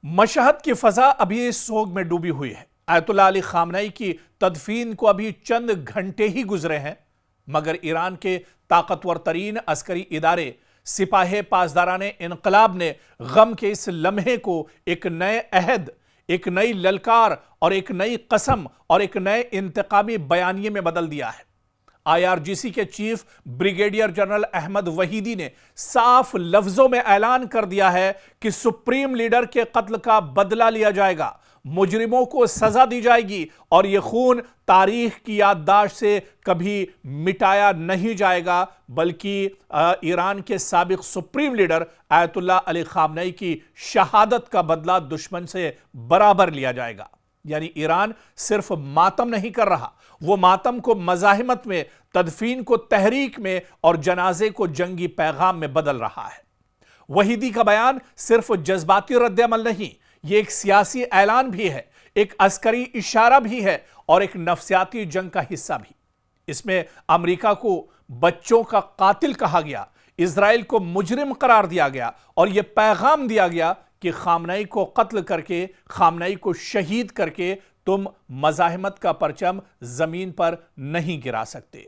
Mashhad की फजा अभी सोग में डूबी हुई है। आयतुल्लाह अली खामनेई की तदफीन को अभी चंद घंटे ही गुजरे हैं, मगर ईरान के ताकतवर तरीन अस्करी इदारे सिपाहे पासदाराने इनकलाब ने गम के इस लम्हे को एक नए अहद, एक नई ललकार और एक नई कसम और एक नए इंतकामी बयानिए में बदल दिया है। IRGC के चीफ ब्रिगेडियर जनरल अहमद वहीदी ने साफ लफ्जों में ऐलान कर दिया है कि सुप्रीम लीडर के कत्ल का बदला लिया जाएगा, मुजरिमों को सजा दी जाएगी और यह खून तारीख की याददाश्त से कभी मिटाया नहीं जाएगा, बल्कि ईरान के साबिक supreme leader Ayatollah Ali Khamenei की शहादत का बदला दुश्मन से बराबर लिया जाएगा। यानी ईरान सिर्फ मातम नहीं कर रहा, वो मातम को मज़ाहिमत में, तदफीन को तहरीक में और जनाजे को जंगी पैगाम में बदल रहा है। वहीदी का बयान सिर्फ जज्बाती रद्द-ए-अमल नहीं, ये एक सियासी ऐलान भी है, एक अस्करी इशारा भी है और एक नफ्सियाती जंग का हिस्सा भी। इसमें अमेरिका को बच्चों का कातिल कहा गया, इजराइल को मुजरिम करार दिया गया और यह पैगाम दिया गया कि खामनेई को कत्ल करके, खामनेई को शहीद करके तुम मज़ाहिमत का परचम जमीन पर नहीं गिरा सकते।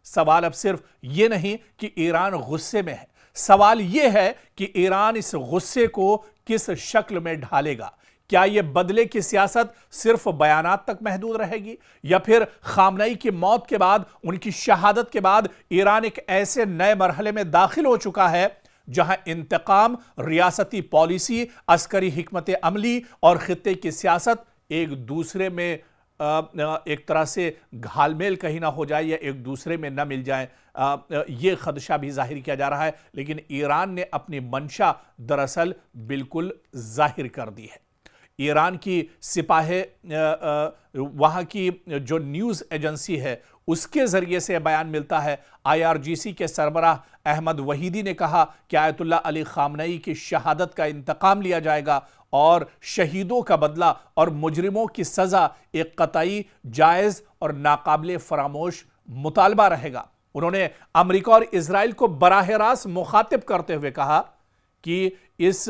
सवाल अब सिर्फ यह नहीं कि ईरान गुस्से में है, सवाल यह है कि ईरान इस गुस्से को किस शक्ल में ढालेगा। क्या यह बदले की सियासत सिर्फ बयानात तक महदूद रहेगी या फिर खामनेई की मौत के बाद, उनकी शहादत के बाद ईरान एक ऐसे नए मरहले में दाखिल हो चुका है जहां इंतकाम, रियासती पॉलिसी, अस्करी हिकमत अमली और खित्ते की सियासत एक दूसरे में एक तरह से घालमेल कहीं ना हो जाए या एक दूसरे में न मिल जाए, यह खदशा भी जाहिर किया जा रहा है। लेकिन ईरान ने अपनी मंशा दरअसल बिल्कुल जाहिर कर दी है। ईरान की सिपाहे, वहाँ की जो न्यूज़ एजेंसी है उसके ज़रिए से बयान मिलता है। IRGC के सरबराह अहमद वहीदी ने कहा कि आयतुल्लाह अली खामनेई की शहादत का इंतकाम लिया जाएगा और शहीदों का बदला और मुजरिमों की सज़ा एक कतई, जायज़ और नाकाबिले फरामोश मुतालबा रहेगा। उन्होंने अमेरिका और इजराइल को बराह रास्त मुखातिब करते हुए कहा कि इस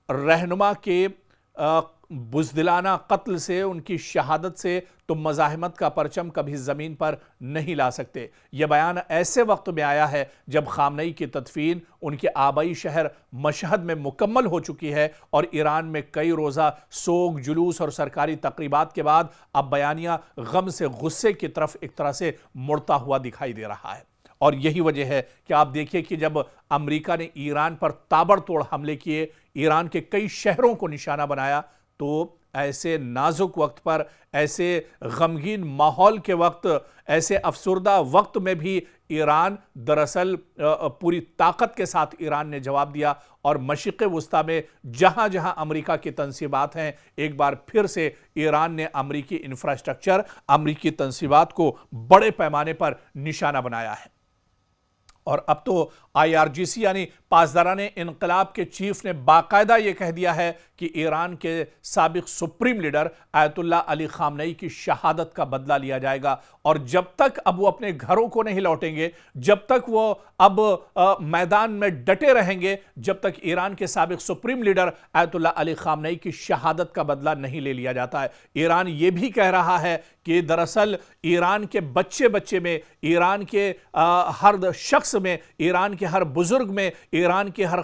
रहनुमा के बुज़दिलाना कत्ल से, उनकी शहादत से तुम मज़ाहिमत का परचम कभी ज़मीन पर नहीं ला सकते। यह बयान ऐसे वक्त में आया है जब खामनेई की तदफीन उनके आबाई शहर मशहद में मुकम्मल हो चुकी है और ईरान में कई रोज़ा सोग, जुलूस और सरकारी तकरीबात के बाद अब बयानिया गम से गुस्से की तरफ एक तरह से मुड़ता हुआ दिखाई दे रहा है। और यही वजह है कि आप देखिए कि जब अमेरिका ने ईरान पर ताबड़तोड़ हमले किए, ईरान के कई शहरों को निशाना बनाया, तो ऐसे नाजुक वक्त पर, ऐसे गमगीन माहौल के वक्त, ऐसे अफसुर्दा वक्त में भी ईरान दरअसल पूरी ताकत के साथ ईरान ने जवाब दिया और मशरिक़ वुस्ता में जहां जहां अमेरिका की तंसीबात हैं, एक बार फिर से ईरान ने अमेरिकी इंफ्रास्ट्रक्चर, अमेरिकी तंसीबात को बड़े पैमाने पर निशाना बनाया है। और अब तो IRGC यानी पासदाराने इनकलाब के चीफ ने बाकायदा यह कह दिया है कि ईरान के साबिक supreme leader Ayatollah Ali Khamenei की शहादत का बदला लिया जाएगा और जब तक अब वो अपने घरों को नहीं लौटेंगे, जब तक वो अब मैदान में डटे रहेंगे, जब तक ईरान के साबिक supreme leader Ayatollah Ali Khamenei की शहादत का बदला नहीं ले लिया जाता है। ईरान ये भी कह रहा है कि दरअसल ईरान के बच्चे बच्चे में, ईरान के हर शख्स में, ईरान के हर बुजुर्ग में, ईरान के हर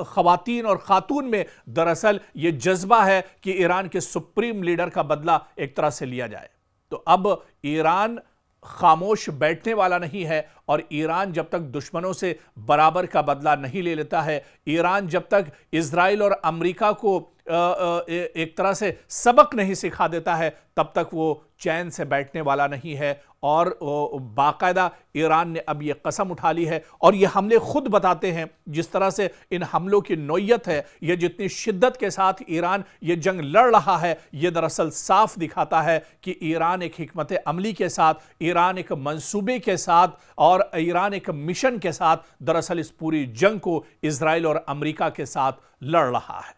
खवातीन और खातून में दरअसल ये जज्बा है कि ईरान के सुप्रीम लीडर का बदला एक तरह से लिया जाए। तो अब ईरान खामोश बैठने वाला नहीं है और ईरान जब तक दुश्मनों से बराबर का बदला नहीं ले लेता है, ईरान जब तक इजराइल और अमेरिका को एक तरह से सबक नहीं सिखा देता है, तब तक वो चैन से बैठने वाला नहीं है। और बाकायदा ईरान ने अब ये कसम उठा ली है और ये हमले खुद बताते हैं, जिस तरह से इन हमलों की नौयत है, ये जितनी शिद्दत के साथ ईरान ये जंग लड़ रहा है, ये दरअसल साफ दिखाता है कि ईरान एक हिकमत अमली के साथ, ईरान एक मंसूबे के साथ और ईरान एक मिशन के साथ दरअसल इस पूरी जंग को इजराइल और अमेरिका के साथ लड़ रहा है।